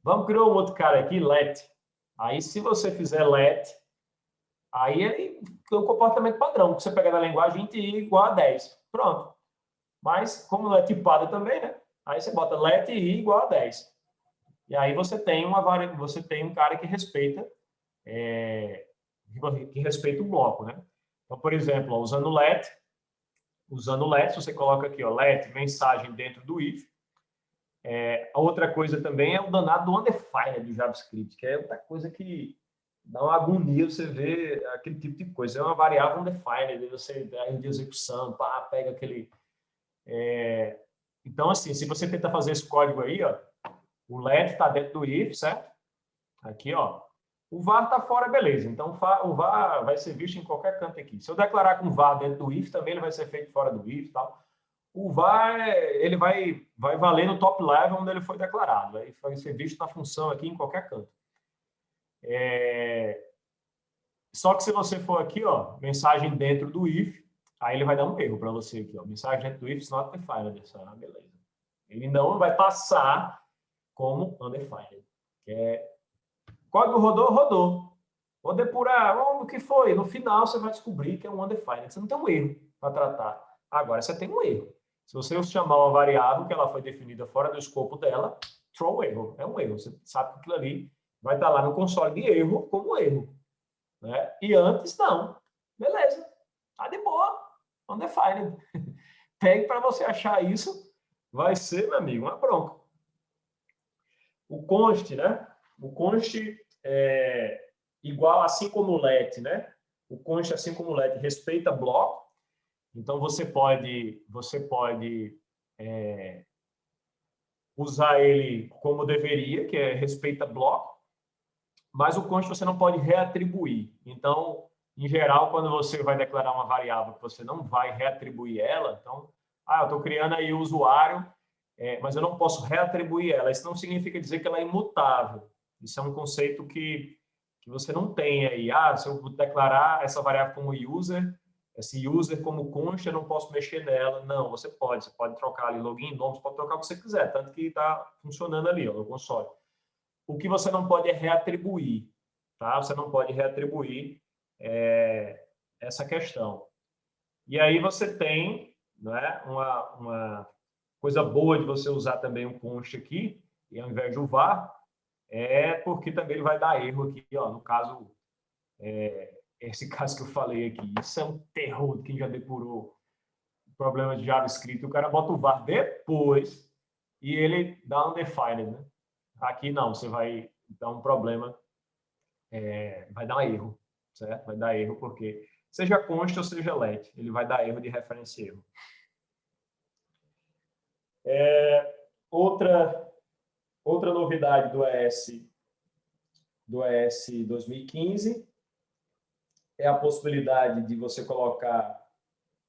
Vamos criar um outro cara aqui, let. Aí, se você fizer let, aí ele tem um comportamento padrão, que você pega na linguagem int i igual a 10. Pronto. Mas, como não é tipado também, né? Aí você bota let i igual a 10. E aí você tem um cara que respeita o bloco, né? Então, por exemplo, usando let, se você coloca aqui, ó, let mensagem dentro do if. A outra coisa também é o danado do undefined do JavaScript, que é outra coisa que dá uma agonia você ver aquele tipo de coisa. É uma variável undefined, você dá de execução, pá, pega aquele... Então, assim, se você tentar fazer esse código aí, ó, o let está dentro do if, certo? Aqui, ó. O var está fora, beleza. Então, o var vai ser visto em qualquer canto aqui. Se eu declarar com var dentro do if, também ele vai ser feito fora do if e tal. O var, ele vai valer no top level onde ele foi declarado. Vai ser visto na função aqui em qualquer canto. Só que se você for aqui, ó, mensagem dentro do if, aí ele vai dar um erro para você aqui, ó, mensagem dentro do if is not defined. Beleza. Ele não vai passar como undefined. Código rodou, rodou. Vou depurar, o que foi? No final você vai descobrir que é um undefined. Você não tem um erro para tratar. Agora você tem um erro. Se você chamar uma variável que ela foi definida fora do escopo dela, throw erro. É um erro. Você sabe que aquilo ali vai estar lá no console de erro como erro. Né? E antes, não. Beleza. Tá de boa. Undefined. Pegue para você achar isso. Vai ser, meu amigo, uma bronca. O const, né? O const é igual, assim como o let, né? O const, assim como o let, respeita bloco. Então, você pode usar ele como deveria, que é respeita bloco, mas o const você não pode reatribuir. Então, em geral, quando você vai declarar uma variável que você não vai reatribuir ela, então, eu estou criando aí o usuário, mas eu não posso reatribuir ela. Isso não significa dizer que ela é imutável. Isso é um conceito que você não tem aí. Se eu declarar essa variável como user, esse user como const, eu não posso mexer nela. Não, você pode trocar ali login, nome, você pode trocar o que você quiser, tanto que está funcionando ali, ó, no console. O que você não pode é reatribuir, tá? Você não pode reatribuir essa questão. E aí você tem, né, uma coisa boa de você usar também um const aqui, e ao invés de o var, porque também ele vai dar erro aqui, ó, no caso, esse caso que eu falei aqui. Isso é um terror de quem já depurou problemas de JavaScript. O cara bota o var depois e ele dá undefined, né? Aqui não, você vai dar um problema, vai dar erro, certo? Vai dar erro porque seja const ou seja let, ele vai dar erro de referência erro. Outra novidade do ES 2015 é a possibilidade de você colocar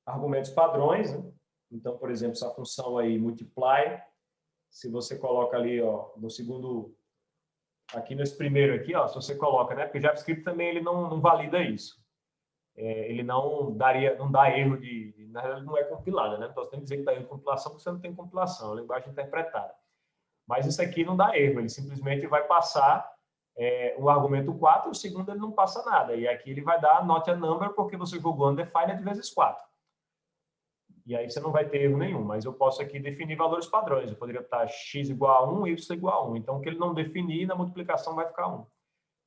argumentos padrões, né? Então, por exemplo, essa função aí, multiply, se você coloca ali, ó, no segundo, aqui nesse primeiro aqui, ó, se você coloca, né? Porque JavaScript também ele não valida isso. Ele não dá erro na realidade não é compilada, né? Então você tem que dizer que dá erro de compilação porque você não tem compilação, é uma linguagem interpretada. Mas isso aqui não dá erro, ele simplesmente vai passar o argumento 4 e o segundo ele não passa nada. E aqui ele vai dar not a number porque você jogou undefined vezes 4. E aí você não vai ter erro nenhum, mas eu posso aqui definir valores padrões. Eu poderia botar x igual a 1, y igual a 1. Então, o que ele não definir, na multiplicação vai ficar 1.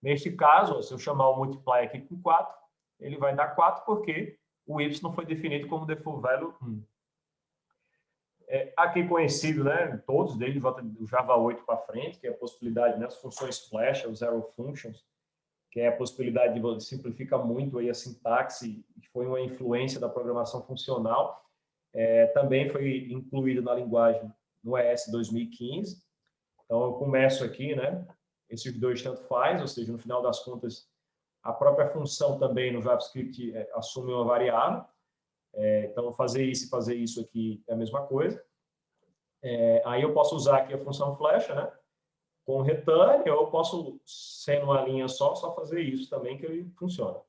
Neste caso, se eu chamar o multiply aqui com 4, ele vai dar 4 porque o y foi definido como default value 1. Aqui conhecido, né, todos, desde o Java 8 para frente, que é a possibilidade, né, as funções flash, os arrow functions, que é a possibilidade de simplifica muito aí a sintaxe, que foi uma influência da programação funcional. Também foi incluído na linguagem no ES 2015. Então, eu começo aqui, né? Esses dois tanto faz, ou seja, no final das contas, a própria função também no JavaScript assume uma variável. Então, fazer isso e fazer isso aqui é a mesma coisa. Aí eu posso usar aqui a função flecha, né? Com return, ou eu posso, sendo uma linha só fazer isso também, que ele funciona.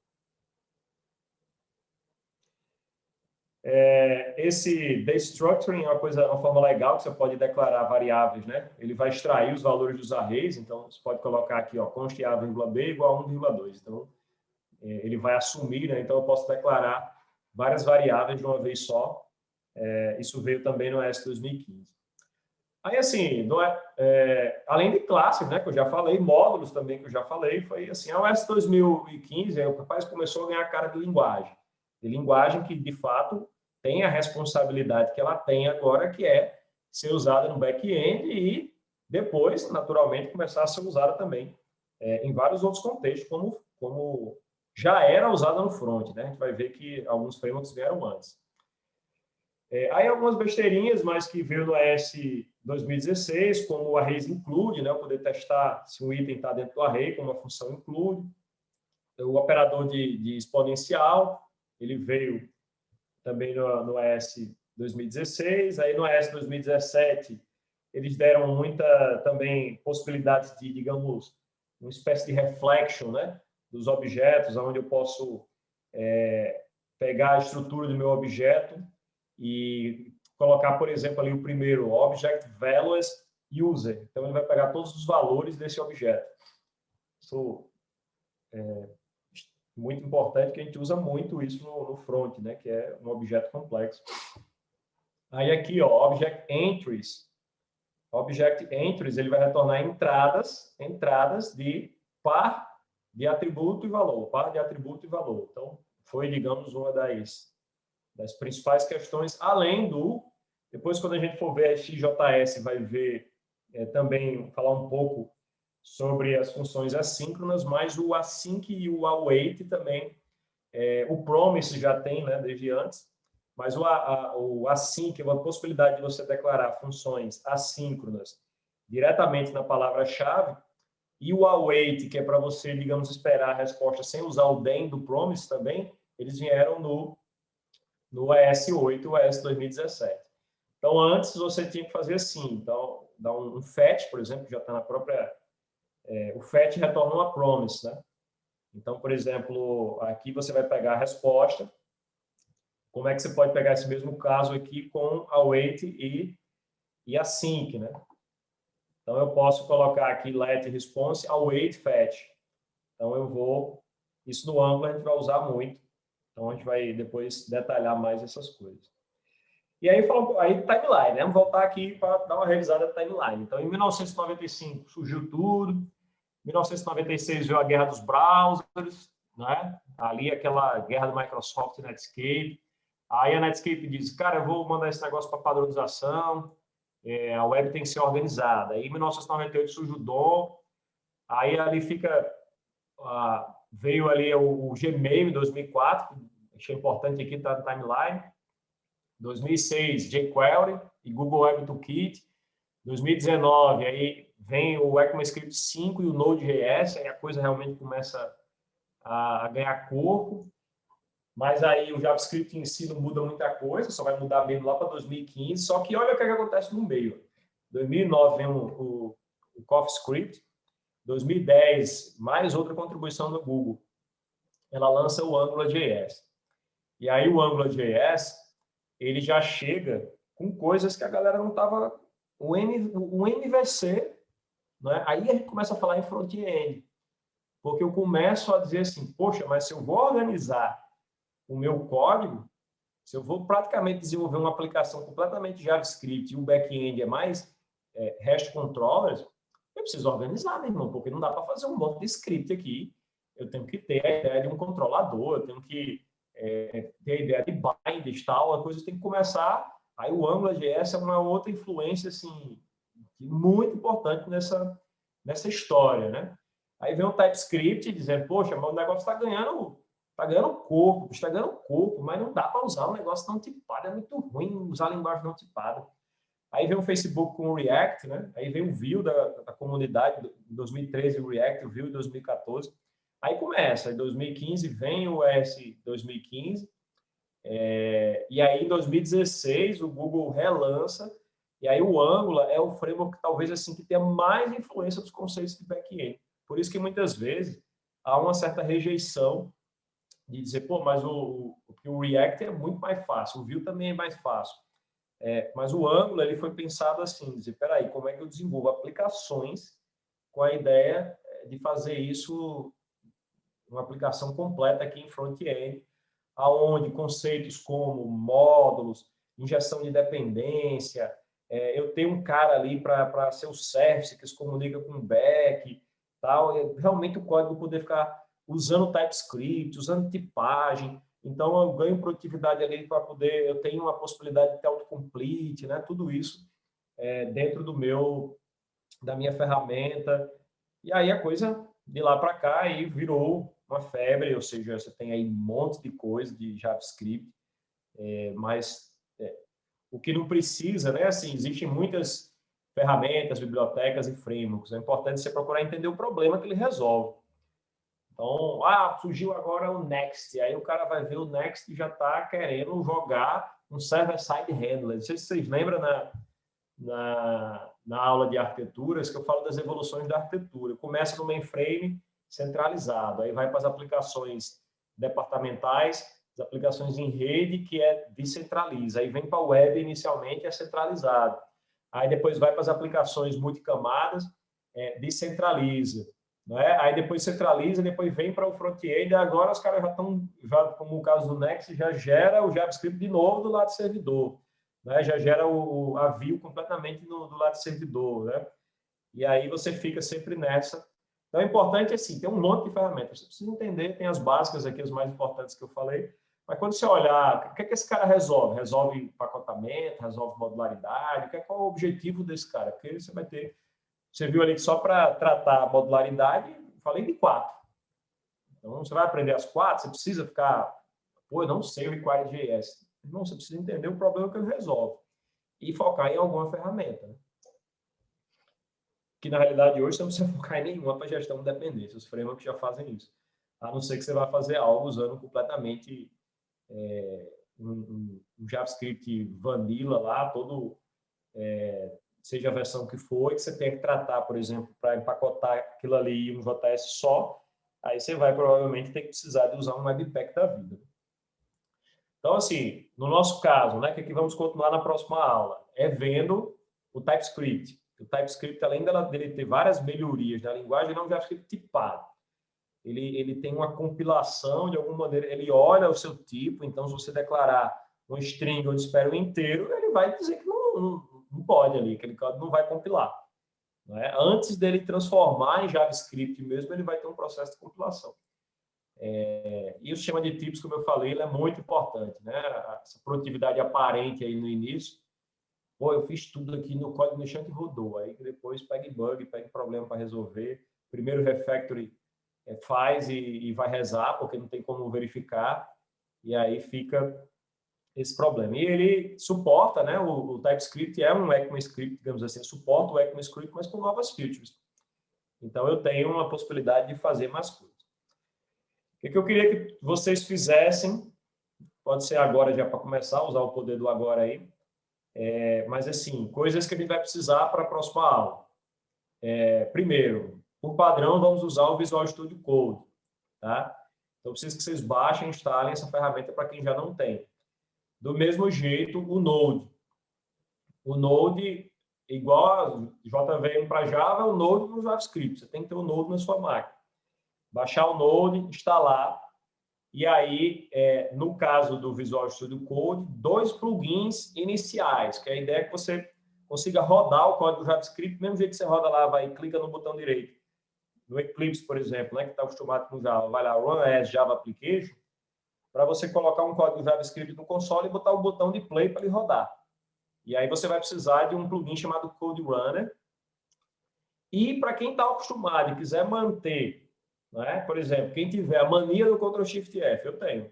Esse destructuring é uma forma legal que você pode declarar variáveis, né? Ele vai extrair os valores dos arrays, então você pode colocar aqui, ó, const a,b igual a 1,2. Então, ele vai assumir, né? Então eu posso declarar várias variáveis de uma vez só. Isso veio também no ES 2015. Aí, assim, além de classes, né, que eu já falei, módulos também que eu já falei, foi assim, a ES 2015, o rapaz começou a ganhar cara de linguagem que, de fato, tem a responsabilidade que ela tem agora, que é ser usada no back-end e depois, naturalmente, começar a ser usada também em vários outros contextos, como já era usada no front, né? A gente vai ver que alguns frameworks vieram antes. Aí algumas besteirinhas, mas que veio no ES 2016, como o arrays include, né? Eu poder testar se um item está dentro do array, como a função include. O operador de exponencial, ele veio também no ES 2016. Aí no ES 2017, eles deram muita também possibilidades de, digamos, uma espécie de reflection, né, dos objetos, onde eu posso pegar a estrutura do meu objeto e colocar, por exemplo, ali o primeiro, Object Values User. Então, ele vai pegar todos os valores desse objeto. Isso é muito importante, que a gente usa muito isso no front, né, que é um objeto complexo. Aí aqui, ó, Object Entries. Object Entries, ele vai retornar entradas de par de atributo e valor, par de atributo e valor. Então, foi, digamos, uma das principais questões, além do... Depois, quando a gente for ver a XJS, vai ver também, falar um pouco sobre as funções assíncronas, mas o async e o await também, o promise já tem, né, desde antes, mas o async é uma possibilidade de você declarar funções assíncronas diretamente na palavra-chave, e o await, que é para você, digamos, esperar a resposta sem usar o then do promise também, eles vieram no ES8, o ES 2017. Então, antes você tinha que fazer assim, então, dá um fetch, por exemplo, que já está na própria... o fetch retorna uma promise, né? Então, por exemplo, aqui você vai pegar a resposta. Como é que você pode pegar esse mesmo caso aqui com await e async, né? Então, eu posso colocar aqui let response await fetch. Então, eu vou... Isso no Angular a gente vai usar muito. Então, a gente vai depois detalhar mais essas coisas. E aí, aí timeline, né? Vamos voltar aqui para dar uma revisada da timeline. Então, em 1995 surgiu tudo. Em 1996 veio a guerra dos browsers, né? Ali aquela guerra do Microsoft e Netscape. Aí a Netscape diz, cara, eu vou mandar esse negócio para padronização, a web tem que ser organizada. Aí em 1998 surge o DOM, aí ali fica, veio ali o Gmail em 2004, achei importante aqui, tá no timeline. 2006, jQuery e Google Web Toolkit. 2019, aí vem o ECMAScript 5 e o Node.js, aí a coisa realmente começa a ganhar corpo. Mas aí o JavaScript em si não muda muita coisa, só vai mudar mesmo lá para 2015. Só que olha o que acontece no meio. 2009 vem o CoffeeScript. 2010, mais outra contribuição do Google. Ela lança o AngularJS. E aí o AngularJS, ele já chega com coisas que a galera não estava... O MVC, né? Aí a gente começa a falar em front-end. Porque eu começo a dizer assim, poxa, mas se eu vou organizar o meu código, se eu vou praticamente desenvolver uma aplicação completamente JavaScript e o back-end é mais REST controllers, eu preciso organizar, meu irmão, porque não dá para fazer um monte de script aqui. Eu tenho que ter a ideia de um controlador, eu tenho que ter a ideia de bindings e tal, a coisa tem que começar. Aí o AngularJS é uma outra influência assim, muito importante nessa história, né? Aí vem o TypeScript dizendo, poxa, mas o negócio está ganhando corpo, mas não dá para usar um negócio não tipado, é muito ruim usar a linguagem não tipada. Aí vem o Facebook com o React, né? Aí vem o Vue da comunidade, em 2013 o React, o Vue em 2014. Aí começa, em 2015 vem o ES 2015, e aí em 2016 o Google relança, e aí o Angular é o framework talvez assim que tenha mais influência dos conceitos de back-end. Por isso que muitas vezes há uma certa rejeição de dizer, pô, mas o React é muito mais fácil, o Vue também é mais fácil. Mas o Angular ele foi pensado assim, dizer, peraí, como é que eu desenvolvo aplicações com a ideia de fazer isso, uma aplicação completa aqui em front-end, aonde conceitos como módulos, injeção de dependência, eu tenho um cara ali para ser o service que se comunica com o back, tal, realmente o código poder ficar usando TypeScript, usando tipagem. Então, eu ganho produtividade ali para poder... Eu tenho uma possibilidade de ter autocomplete, né? Tudo isso dentro da minha ferramenta. E aí a coisa, de lá para cá, aí virou uma febre, ou seja, você tem aí um monte de coisa de JavaScript, mas o que não precisa, né? Assim, existem muitas ferramentas, bibliotecas e frameworks. É importante você procurar entender o problema que ele resolve. Então, surgiu agora o Next. Aí o cara vai ver o Next e já está querendo jogar um server-side handler. Não sei se vocês lembram na aula de arquiteturas, que eu falo das evoluções da arquitetura. Começa no mainframe centralizado, aí vai para as aplicações departamentais, as aplicações em rede, que descentraliza. Aí vem para a web, inicialmente, é centralizado. Aí depois vai para as aplicações multicamadas, descentraliza. Né? Aí depois centraliza, depois vem para o front-end, e agora os caras já estão, como o caso do Next, já gera o JavaScript de novo do lado do servidor. Né? Já gera a view completamente do lado do servidor. Né? E aí você fica sempre nessa. Então, é importante, assim, tem um monte de ferramentas. Você precisa entender, tem as básicas aqui, as mais importantes que eu falei, mas quando você olhar, o que é que esse cara resolve? Resolve empacotamento, resolve modularidade, qual é o objetivo desse cara? Porque você vai ter... Você viu ali que só para tratar a modularidade, falei de 4. Então, você vai aprender as 4, você precisa ficar... Pô, eu não sei o Require.js. Não, você precisa entender o problema que ele resolve e focar em alguma ferramenta. Né? Que, na realidade, hoje você não precisa focar em nenhuma para gestão de dependência. Os frameworks já fazem isso. A não ser que você vá fazer algo usando completamente um JavaScript vanilla lá, todo... seja a versão que for, e que você tem que tratar, por exemplo, para empacotar aquilo ali em um JS só, aí você vai provavelmente ter que precisar de usar um Webpack da vida. Então, assim, no nosso caso, né, que aqui vamos continuar na próxima aula, é vendo o TypeScript. O TypeScript, além dele ter várias melhorias na linguagem, ele é um JavaScript tipado. Ele tem uma compilação, de alguma maneira, ele olha o seu tipo, então, se você declarar um string onde espera um inteiro, ele vai dizer que não pode ali, aquele código não vai compilar. Né? Antes dele transformar em JavaScript mesmo, ele vai ter um processo de compilação. E o sistema de tipos, como eu falei, ele é muito importante. Né? Essa produtividade aparente aí no início. Pô, eu fiz tudo aqui no código no chão que rodou. Aí depois pega bug, pega problema para resolver. Primeiro refactory faz e vai rezar, porque não tem como verificar. E aí fica esse problema. E ele suporta, né, o TypeScript é um ECMAScript, digamos assim, suporta o ECMAScript, mas com novas features. Então, eu tenho uma possibilidade de fazer mais coisas. O que eu queria que vocês fizessem, pode ser agora já para começar a usar o poder do agora aí, mas assim, coisas que a gente vai precisar para a próxima aula. Primeiro, por padrão, vamos usar o Visual Studio Code. Tá? Então, eu preciso que vocês baixem e instalem essa ferramenta para quem já não tem. Do mesmo jeito, o Node. O Node, igual a JVM para Java, é o Node no JavaScript. Você tem que ter o Node na sua máquina. Baixar o Node, instalar. E aí, no caso do Visual Studio Code, 2 plugins iniciais, que a ideia é que você consiga rodar o código do JavaScript, do mesmo jeito que você roda lá, vai e clica no botão direito. No Eclipse, por exemplo, né, que está acostumado com Java, vai lá, Run as Java Application, para você colocar um código JavaScript no console e botar o botão de play para ele rodar. E aí você vai precisar de um plugin chamado Code Runner. E para quem está acostumado e quiser manter, né? Por exemplo, quem tiver a mania do Ctrl+Shift+F, eu tenho.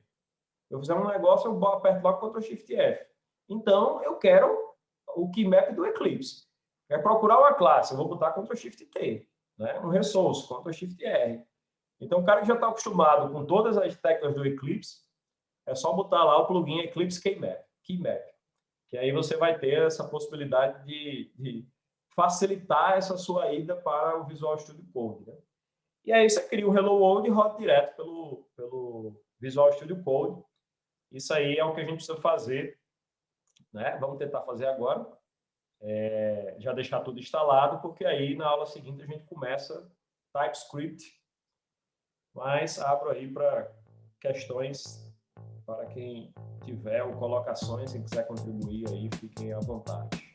Eu fizer um negócio, eu aperto logo Ctrl+Shift+F. Então, eu quero o keymap do Eclipse. Quer procurar uma classe, eu vou botar Ctrl+Shift+T. Né? Um resource, Ctrl+Shift+R. Então, o cara que já está acostumado com todas as teclas do Eclipse, é só botar lá o plugin Eclipse Keymap. Que aí você vai ter essa possibilidade de facilitar essa sua ida para o Visual Studio Code. Né? E aí você cria o Hello World e roda direto pelo Visual Studio Code. Isso aí é o que a gente precisa fazer. Né? Vamos tentar fazer agora. Já deixar tudo instalado, porque aí na aula seguinte a gente começa TypeScript. Mas abro aí para questões para quem tiver ou colocações, se quiser contribuir aí, fiquem à vontade.